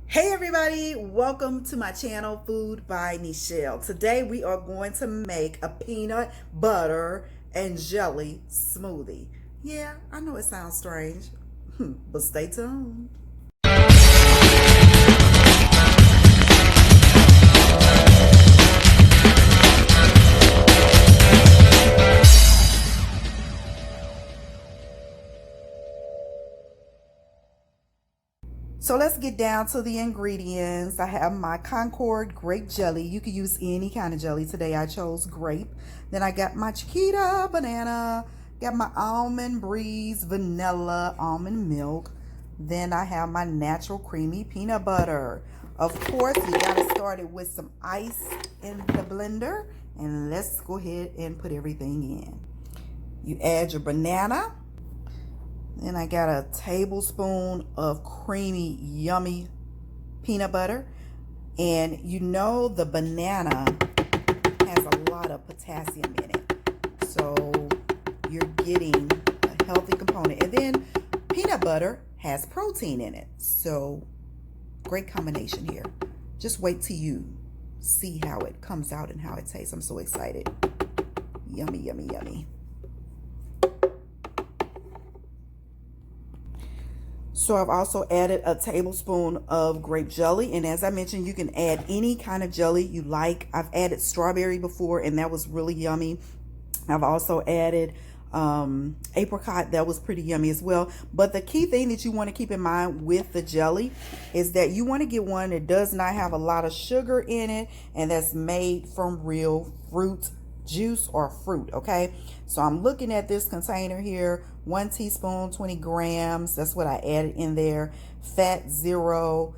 Hey everybody, welcome to my channel, Food by Nichelle. Today we are going to make a peanut butter and jelly smoothie. Yeah, I know it sounds strange, but stay tuned. So let's get down to the ingredients. I have my Concord grape jelly. You could use any kind of jelly. Today I chose grape. Then I got my Chiquita banana. Got my almond breeze vanilla almond milk. Then I have my natural creamy peanut butter. Of course, you got to start it with some ice in the blender. And let's go ahead and put everything in. You add your banana. Then I got a tablespoon of creamy, yummy peanut butter. And you know the banana has a lot of potassium in it. So you're getting a healthy component. And then peanut butter has protein in it. So great combination here. Just wait till you see how it comes out and how it tastes. I'm so excited. Yummy, yummy, yummy. So I've also added a tablespoon of grape jelly. And as I mentioned, you can add any kind of jelly you like. I've added strawberry before, and that was really yummy. I've also added apricot. That was pretty yummy as well. But the key thing that you want to keep in mind with the jelly is that you want to get one that does not have a lot of sugar in it and that's made from real fruit juice or fruit. Okay, so I'm looking at this container here, 1 teaspoon 20 grams. That's what I added in there. Fat 0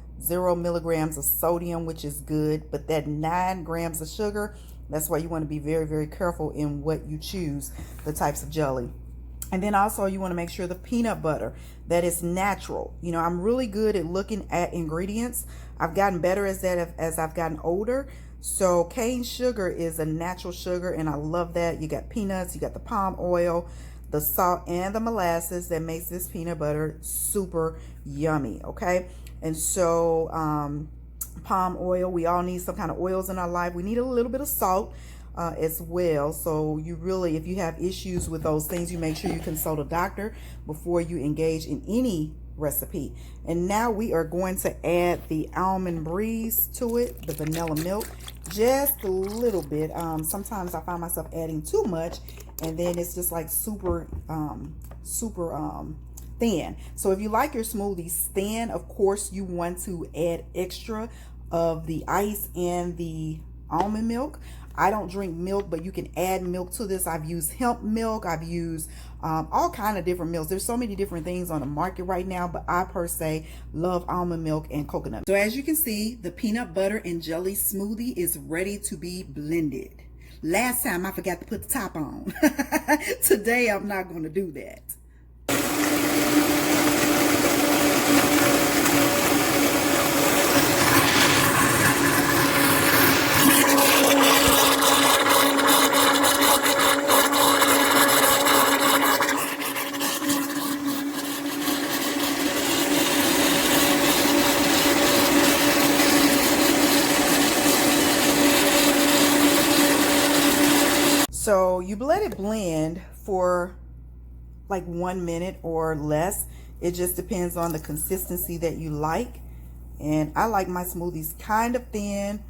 milligrams of sodium, which is good, but that 9 grams of sugar. That's why you want to be very, very careful in what you choose, the types of jelly. And then also you want to make sure the peanut butter that is natural. You know, I'm really good at looking at ingredients. I've gotten better as that as I've gotten older. So cane sugar is a natural sugar, and I love that. You got peanuts, you got the palm oil, the salt, and the molasses that makes this peanut butter super yummy. Okay, and so palm oil, we all need some kind of oils in our life. We need a little bit of salt as well. So you really, if you have issues with those things, you make sure you consult a doctor before you engage in any recipe. And now we are going to add the almond breeze to it, the vanilla milk, just a little bit. Sometimes I find myself adding too much, and then it's just like super thin. So if you like your smoothies thin, of course you want to add extra of the ice and the almond milk. I don't drink milk, but you can add milk to this. I've used hemp milk. I've used all kind of different milks. There's so many different things on the market right now, but I per se love almond milk and coconut. So as you can see, the peanut butter and jelly smoothie is ready to be blended. Last time I forgot to put the top on. Today I'm not going to do that. So you let it blend for like 1 minute or less. It just depends on the consistency that you like. And I like my smoothies kind of thin,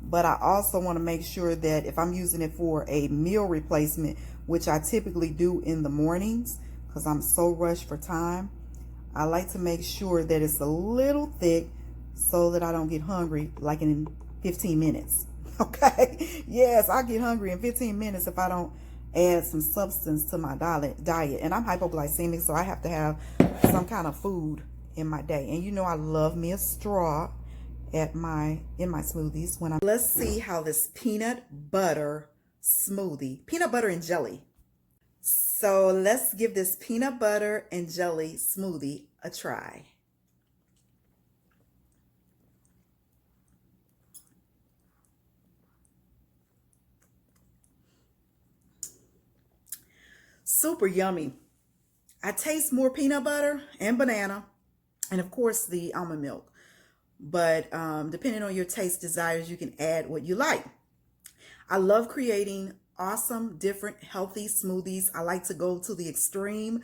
but I also want to make sure that if I'm using it for a meal replacement, which I typically do in the mornings because I'm so rushed for time, I like to make sure that it's a little thick so that I don't get hungry like in 15 minutes. Okay, yes, I get hungry in 15 minutes if I don't add some substance to my diet. And I'm hypoglycemic, so I have to have some kind of food in my day. And you know I love me a straw in my smoothies when let's see how this peanut butter and jelly. So let's give this peanut butter and jelly smoothie a try. Super yummy. I taste more peanut butter and banana, and of course the almond milk. but depending on your taste desires, you can add what you like. I love creating awesome, different, healthy smoothies. I like to go to the extreme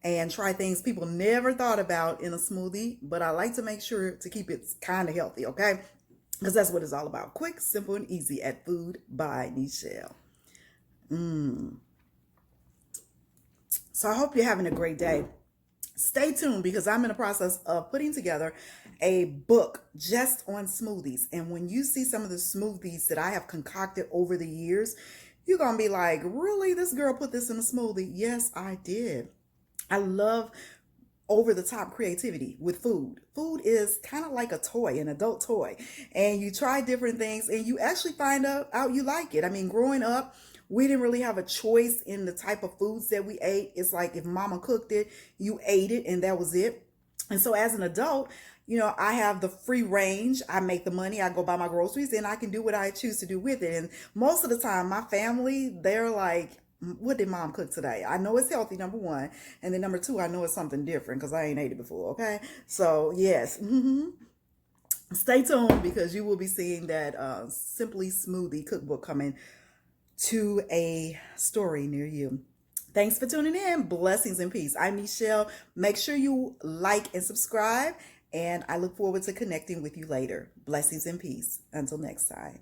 and try things people never thought about in a smoothie, but I like to make sure to keep it kind of healthy, okay? Because that's what it's all about. Quick, simple, and easy at Food by Nichelle. So I hope you're having a great day. Stay tuned because I'm in the process of putting together a book just on smoothies. And when you see some of the smoothies that I have concocted over the years, you're going to be like, really? This girl put this in a smoothie? Yes, I did. I love over the top creativity with food. Food is kind of like a toy, an adult toy. And you try different things and you actually find out you like it. I mean, growing up, we didn't really have a choice in the type of foods that we ate. It's like if mama cooked it, you ate it and that was it. And so as an adult, I have the free range. I make the money. I go buy my groceries and I can do what I choose to do with it. And most of the time, my family, they're like, what did mom cook today? I know it's healthy, number one. And then number two, I know it's something different because I ain't ate it before, okay? So, yes. Stay tuned because you will be seeing that Simply Smoothie cookbook coming to a story near you. Thanks for tuning in. Blessings and peace. I'm Nichelle. Make sure you like and subscribe, and I look forward to connecting with you later. Blessings and peace. Until next time.